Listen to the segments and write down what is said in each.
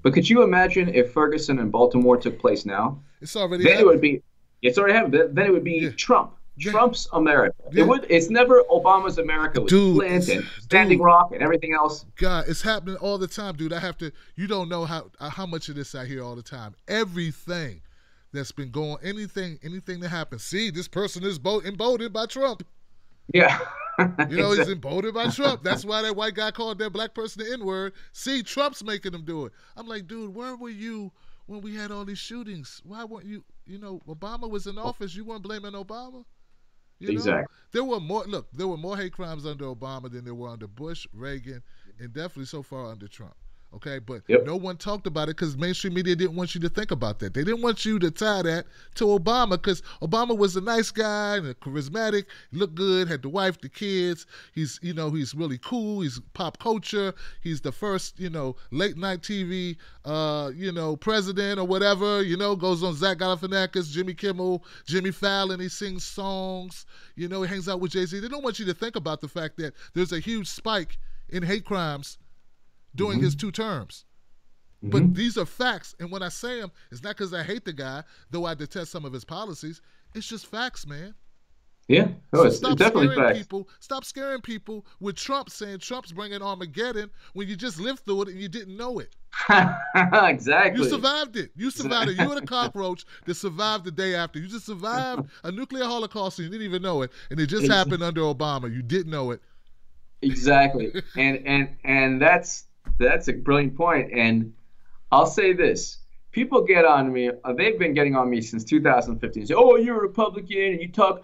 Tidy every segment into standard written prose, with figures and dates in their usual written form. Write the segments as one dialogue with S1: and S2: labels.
S1: But could you imagine if Ferguson and Baltimore took place now?
S2: It's already
S1: Then it would
S2: happening.
S1: be, it's already happened. Then it would
S2: Yeah,
S1: be Trump.
S2: yeah,
S1: Trump's America.
S2: yeah.
S1: It's never Obama's America with
S2: Dude,
S1: Flint
S2: it's
S1: and Standing
S2: dude.
S1: Rock and everything else.
S2: God, it's happening all the time, dude. I have to. You don't know how much of this I hear all the time. Everything that's been going, anything that happens. See, this person is emboldened by Trump.
S1: Yeah.
S2: You know, he's
S1: Exactly.
S2: emboldened by Trump. That's why that white guy called that black person the N word. See, Trump's making them do it. I'm like, dude, where were you when we had all these shootings? Why weren't you? You know, Obama was in office. You weren't blaming Obama. You know,
S1: Exactly.
S2: there were more. Look, there were more hate crimes under Obama than there were under Bush, Reagan, and definitely so far under Trump. Okay, but
S1: Yep.
S2: no one talked about it because mainstream media didn't want you to think about that. They didn't want you to tie that to Obama because Obama was a nice guy and charismatic, looked good, had the wife, the kids. He's really cool. He's pop culture. He's the first, late night TV, president or whatever. Goes on Zach Galifianakis, Jimmy Kimmel, Jimmy Fallon. He sings songs. He hangs out with Jay-Z. They don't want you to think about the fact that there's a huge spike in hate crimes during his
S1: Hmm.
S2: 2 terms. But
S1: Hmm.
S2: these are facts. And when I say them, it's not because I hate the guy, though I detest some of his policies. It's just facts, man.
S1: Yeah. Oh,
S2: So
S1: it's definitely facts.
S2: Stop scaring people with Trump saying Trump's bringing Armageddon when you just lived through it and you didn't know it. You
S1: Exactly.
S2: survived it. You survived it. You were the cockroach that survived the day after. You just survived a nuclear holocaust and you didn't even know it. And it just
S1: Ex-
S2: happened under Obama. You didn't know it.
S1: Exactly. And that's a brilliant point. And I'll say this. People get on me. They've been getting on me since 2015. Say, oh, you're a Republican and you talk,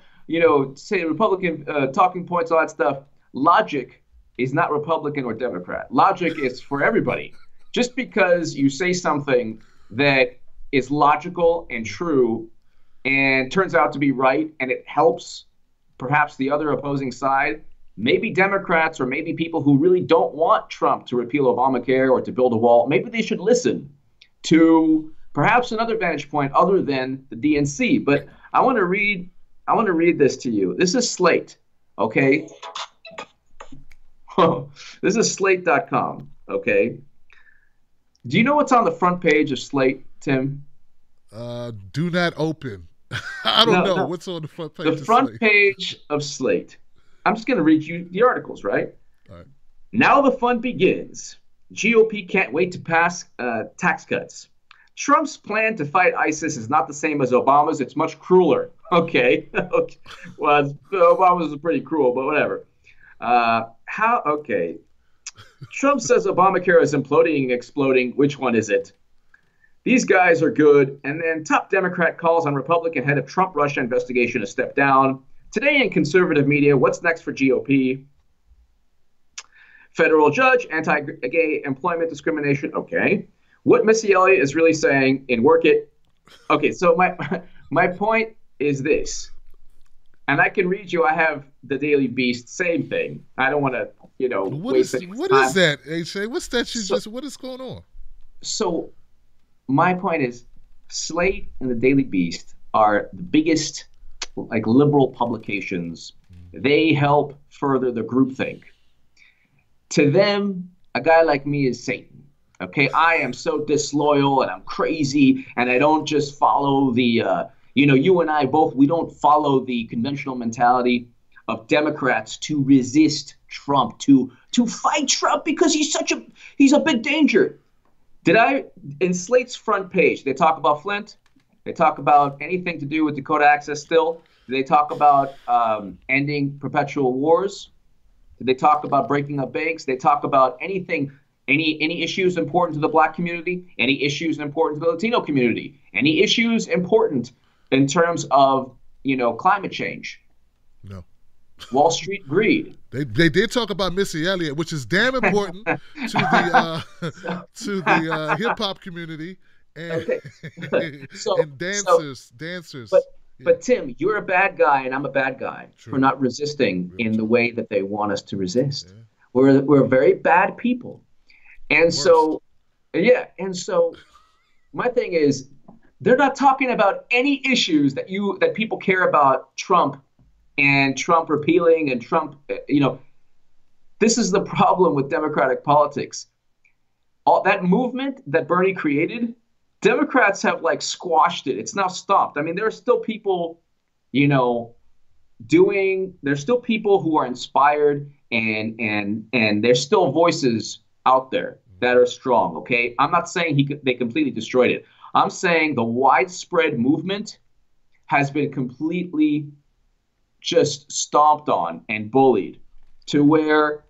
S1: say Republican talking points, all that stuff. Logic is not Republican or Democrat. Logic is for everybody. Just because you say something that is logical and true and turns out to be right and it helps perhaps the other opposing side, maybe Democrats or maybe people who really don't want Trump to repeal Obamacare or to build a wall, maybe they should listen to perhaps another vantage point other than the DNC. But I want to read this to you. This is Slate, okay? This is slate.com, okay? Do you know what's on the front page of Slate, Tim?
S2: Do not open. I don't
S1: No,
S2: know
S1: no.
S2: what's on the front
S1: The
S2: page of
S1: front
S2: Slate.
S1: page of Slate. I'm just going to read you the articles, right?
S2: All right.
S1: Now the fun begins. GOP can't wait to pass tax cuts. Trump's plan to fight ISIS is not the same as Obama's. It's much crueler. Okay. Okay. Well, Obama's is pretty cruel, but whatever. How? Okay. Trump says Obamacare is imploding and exploding. Which one is it? These guys are good. And then top Democrat calls on Republican head of Trump Russia investigation to step down. Today in conservative media, what's next for GOP? Federal judge, anti-gay employment discrimination. Okay. What Missy Elliott is really saying in Work It. Okay, so my point is this, and I can read you. I have the Daily Beast, same thing. I don't want to,
S2: What
S1: waste
S2: is
S1: anyone's
S2: what is
S1: time.
S2: that, HA? What's that you
S1: So,
S2: just what is going on?
S1: so my point is, Slate and the Daily Beast are the biggest, like liberal publications. They help further the groupthink. To them, a guy like me is Satan. Okay, I am so disloyal and I'm crazy and I don't just follow you and I both, we don't follow the conventional mentality of Democrats to resist Trump, to fight Trump because he's a big danger. In Slate's front page, they talk about Flint. They talk about anything to do with Dakota Access still. They talk about ending perpetual wars. They talk about breaking up banks. They talk about anything, any issues important to the Black community, any issues important to the Latino community, any issues important in terms of climate change,
S2: No.
S1: Wall Street greed.
S2: They did talk about Missy Elliott, which is damn important to the to the hip hop community and
S1: Okay, so
S2: and
S1: so
S2: dancers.
S1: but
S2: Yeah,
S1: but Tim, you're a bad guy and I'm a bad guy for
S2: true,
S1: not resisting
S2: real
S1: in the
S2: true.
S1: way that they want us to resist.
S2: Yeah,
S1: We're very bad people.
S2: the
S1: And
S2: worst.
S1: so, yeah. And so my thing is, they're not talking about any issues that people care about Trump and Trump repealing and Trump, this is the problem with Democratic politics. all that movement that Bernie created, Democrats have like squashed it. It's now stopped. I mean, there are still people, you know, there's still people who are inspired, and there's still voices out there that are strong. Okay, I'm not saying they completely destroyed it. I'm saying the widespread movement has been completely just stomped on and bullied to where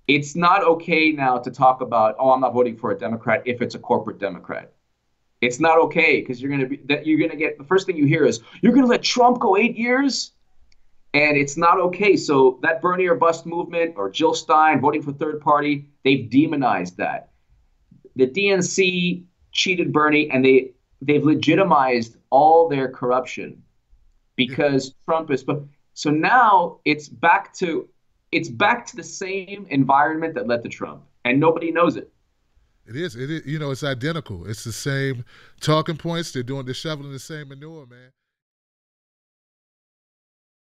S1: it's not okay now to talk about, oh, I'm not voting for a Democrat if it's a corporate Democrat. It's not okay because you're gonna get the first thing you hear is you're gonna let Trump go 8 years, and it's not okay. So that Bernie or bust movement or Jill Stein voting for third party, they've demonized that. The DNC cheated Bernie, and they've legitimized all their corruption
S2: Yeah,
S1: because Trump is. So now it's back to the same environment that led to Trump, and nobody knows it.
S2: it is. It is. You know, it's identical. It's the same talking points. They're doing. They're shoveling the same manure, man.